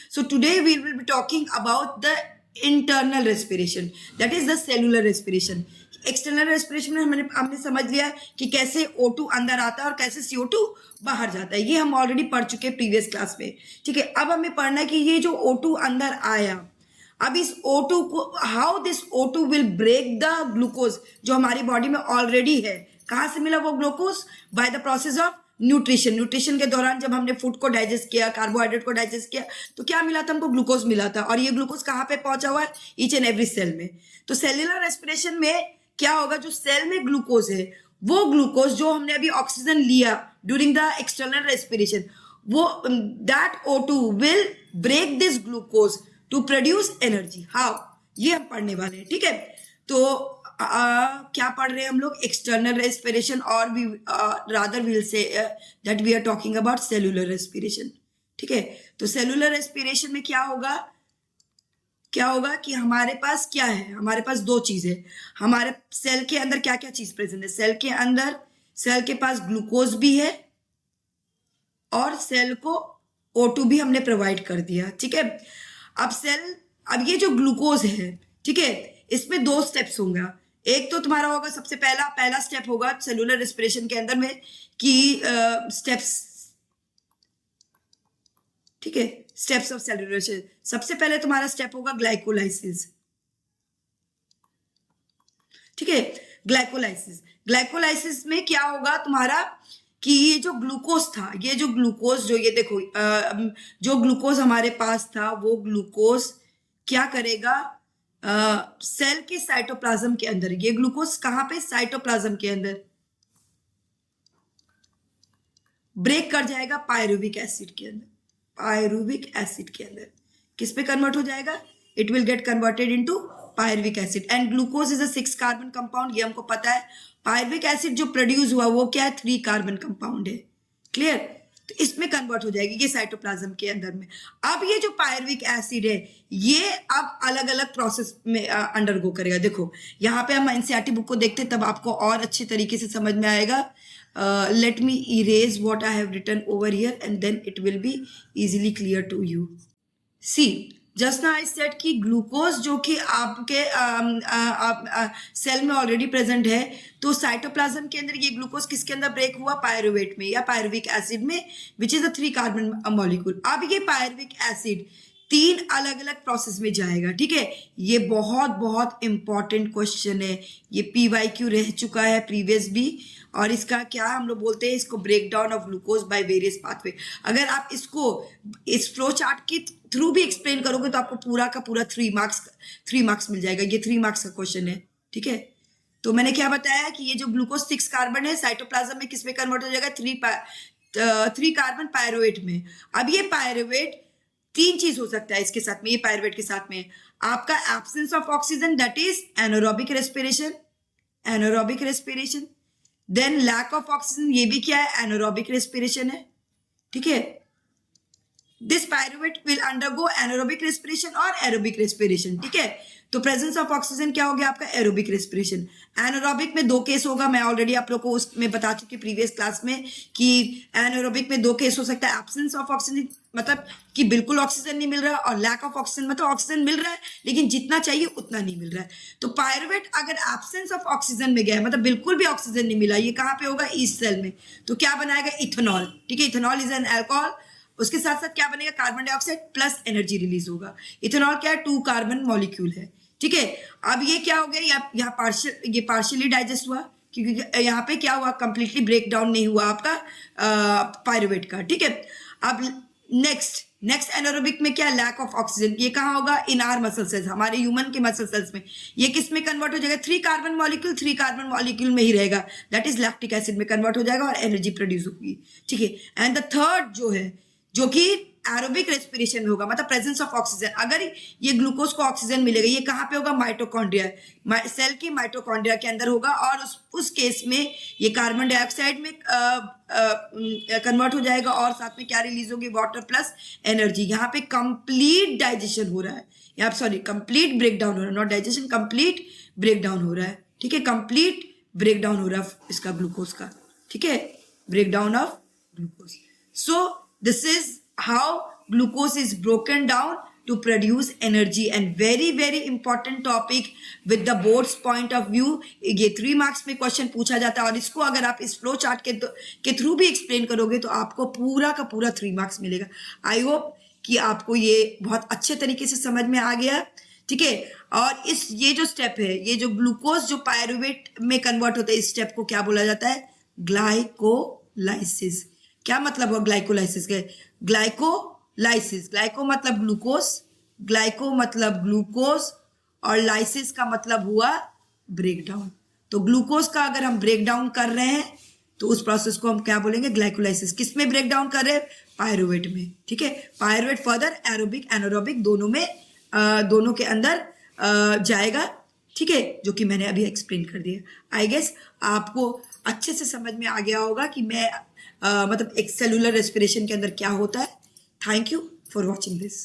So today we will be talking about the internal respiration, that is the cellular respiration. External respiration में हमने समझ लिया कि कैसे O2 अंदर आता है और कैसे CO2 बाहर जाता है, ये हम ऑलरेडी पढ़ चुके हैं प्रीवियस क्लास में. ठीक है, अब हमें पढ़ना है कि ये जो O2 अंदर आया, अब इस O2 को how this O2 will break the glucose जो हमारी बॉडी में ऑलरेडी है. कहाँ से मिला वो glucose? By the process of nutrition. Nutrition के दौरान जब हमने फूड को डाइजेस्ट किया, कार्बोहाइड्रेट को डाइजेस्ट किया, तो क्या मिला था हमको? ग्लूकोज मिला था. और ये ग्लूकोज कहाँ पे पहुंचा हुआ है? ईच एंड एवरी सेल में. तो सेल्युलर रेस्पिरेशन में क्या होगा? जो सेल में ग्लूकोज है, वो ग्लूकोज जो हमने अभी ऑक्सीजन लिया ड्यूरिंग द एक्सटर्नल रेस्पिरेशन, वो that O2 will break this glucose to produce energy. How? ये हम पढ़ने वाले हैं. ठीक है, तो क्या पढ़ रहे हैं हम लोग? एक्सटर्नल रेस्पिरेशन, और we rather will say that we are talking about cellular respiration. ठीक है, तो सेलुलर रेस्पिरेशन में क्या होगा कि हमारे पास क्या है? हमारे पास दो चीजें. हमारे सेल के अंदर क्या क्या चीज प्रेजेंट है? सेल के अंदर, सेल के पास ग्लूकोज भी है और सेल को O2 भी हमने प्रोवाइड कर दिया. ठीक है, अब ये जो ग्लूकोज है, ठीक है, इसमें दो स्टेप्स होंगे. एक तो तुम्हारा होगा, सबसे पहला स्टेप होगा सेलुलर रेस्पिरेशन के अंदर में कि स्टेप्स. ठीक है, स्टेप्स ऑफ सेलुलर रेस्पिरेशन. सबसे पहले तुम्हारा स्टेप होगा ग्लाइकोलाइसिस. ठीक है, ग्लाइकोलाइसिस में क्या होगा तुम्हारा कि ये जो ग्लूकोज था, ये देखो, जो ग्लूकोज हमारे पास था, वो ग्लूकोज क्या करेगा? सेल के साइटोप्लाज्म के अंदर. ये ग्लूकोज कहां पे? साइटोप्लाज्म के अंदर ब्रेक कर जाएगा पायरुविक एसिड के अंदर. किस पे कन्वर्ट हो जाएगा? It will get converted into pyruvic acid. And glucose is a 6 carbon compound, ये हमको पता है. पायरुविक एसिड जो प्रोड्यूस हुआ वो क्या है? 3 कार्बन कंपाउंड है. क्लियर? तो इसमें कन्वर्ट हो जाएगी ये साइटोप्लाज्म के अंदर में. अब ये जो पायरुविक एसिड है, ये अब अलग अलग प्रोसेस में अंडरगो करेगा. देखो यहाँ पे हम एनसीईआरटी बुक को देखते हैं, तब आपको और अच्छे तरीके से समझ में आएगा. Let me erase what I have written over here and then it will be easily clear to you. See, just now I said कि ग्लूकोज जो कि आपके सेल में ऑलरेडी प्रेजेंट है, तो साइटोप्लाज्म के अंदर ये ग्लूकोज किसके अंदर ब्रेक हुआ? पायरुवेट में या पायरुविक एसिड में, which is a 3 carbon molecule. अब ये पायरुविक एसिड 3 अलग अलग प्रोसेस में जाएगा. ठीक है, ये बहुत बहुत इंपॉर्टेंट क्वेश्चन है. ये PYQ रह चुका है प्रीवियस भी. और इसका क्या हम लोग बोलते हैं? इसको break down of glucose by various pathway. अगर आप इसको इस फ्लो चार्ट के थ्रू भी एक्सप्लेन करोगे तो आपको पूरा का पूरा 3 मार्क्स मिल जाएगा. ये 3 मार्क्स का क्वेश्चन है. ठीक है, तो मैंने क्या बताया कि ये जो ग्लूकोज 6 कार्बन है, साइटोप्लाज्म में किस में कन्वर्ट हो जाएगा? 3 कार्बन पायरुवेट में. अब ये पायरुवेट 3 चीज हो सकता है इसके साथ में, ये पायरुवेट के साथ में. आपका absence of oxygen, that is anaerobic respiration. Then lack of oxygen, ये भी क्या है? एनारोबिक रेस्पिरेशन है. ठीक है, this pyruvate will undergo anaerobic respiration और एरोबिक रेस्पिरेशन. ठीक है, तो प्रेजेंस ऑफ ऑक्सीजन क्या हो गया आपका? Aerobic respiration. एनारोबिक में 2 केस होगा. मैं ऑलरेडी आप लोग को उसमें बता चुकी प्रीवियस क्लास में कि एनारोबिक में 2 केस हो सकता है. एब्सेंस ऑफ ऑक्सीजन मतलब कि बिल्कुल ऑक्सीजन नहीं मिल रहा, और लैक ऑफ ऑक्सीजन मतलब ऑक्सीजन मिल रहा है लेकिन जितना चाहिए उतना नहीं मिल रहा है. तो पायरुवेट अगर एब्सेंस ऑफ ऑक्सीजन में गया, मतलब बिल्कुल भी ऑक्सीजन नहीं मिला, ये कहाँ पे होगा? ईस्ट सेल में. तो क्या बनाएगा? इथेनॉल. ठीक है, इथेनॉल इज एन अल्कोहल. उसके साथ साथ क्या बनेगा? Carbon dioxide plus energy release होगा. इथेनॉल क्या है? 2 कार्बन मॉलिक्यूल है. ठीक है, अब ये क्या हो गया? यहाँ पार्शियली डाइजेस्ट हुआ, क्योंकि यहाँ पे क्या हुआ? कंप्लीटली ब्रेक डाउन नहीं हुआ आपका पायरुवेट का. ठीक है, अब नेक्स्ट एनारोबिक में क्या? Lack of oxygen. ये कहाँ होगा? इन आर मसल सेल्स, हमारे ह्यूमन के मसल सेल्स में. ये किस में कन्वर्ट हो जाएगा? 3 कार्बन मॉलिक्यूल में ही रहेगा, दैट इज लैक्टिक एसिड में कन्वर्ट हो जाएगा और एनर्जी प्रोड्यूस होगी. ठीक है, एंड द थर्ड जो है, जो कि एरोबिक रेस्पिरेशन में होगा, मतलब प्रेजेंस ऑफ ऑक्सीजन. अगर ये ग्लूकोज को ऑक्सीजन मिलेगा, ये कहाँ पे होगा? माइटोकॉन्ड्रिया, सेल के माइटोकॉन्ड्रिया के अंदर होगा. और उस केस में ये कार्बन डाइऑक्साइड में कन्वर्ट हो जाएगा और साथ में क्या रिलीज होगी? Water plus energy. यहाँ पे कंप्लीट डाइजेशन हो रहा है, यहाँ सॉरी कंप्लीट ब्रेक डाउन हो रहा है, not digestion, complete break down हो रहा है. ठीक है, कंप्लीट ब्रेक डाउन हो रहा है इसका ग्लूकोज का. ठीक है, break down of glucose. So this is how glucose is broken down to produce energy. And very important topic with the board's point of view. ये 3 मार्क्स में क्वेश्चन पूछा जाता है और इसको अगर आप इस फ्लो चार्ट के थ्रू भी एक्सप्लेन करोगे तो आपको पूरा का पूरा 3 मार्क्स मिलेगा. आई होप कि आपको ये बहुत अच्छे तरीके से समझ में आ गया. ठीक है. और ये जो स्टेप है, ये जो ग्लूकोज जो पायरुवेट में कन्वर्ट होता है, इस स्टेप को क्या बोला जाता है? ग्लाइकोलाइसिस. क्या मतलब हुआ ग्लाइकोलाइसिस के? ग्लाइकोलाइसिस, ग्लाइको मतलब ग्लूकोज, ग्लाइको मतलब ग्लूकोज और लाइसिस का मतलब हुआ ब्रेकडाउन. तो ग्लूकोज का अगर हम ब्रेकडाउन कर रहे हैं तो उस प्रोसेस को हम क्या बोलेंगे? ग्लाइकोलाइसिस. किस में ब्रेकडाउन कर रहे हैं? पायरुवेट में. ठीक है. पायरुवेट फर्दर एरोबिक एनारोबिक दोनों में दोनों के अंदर जाएगा. ठीक है. जो कि मैंने अभी एक्सप्लेन कर दिया. आई गेस आपको अच्छे से समझ में आ गया होगा कि मैं मतलब एक सेलुलर रेस्पिरेशन के अंदर क्या होता है. Thank you for watching this.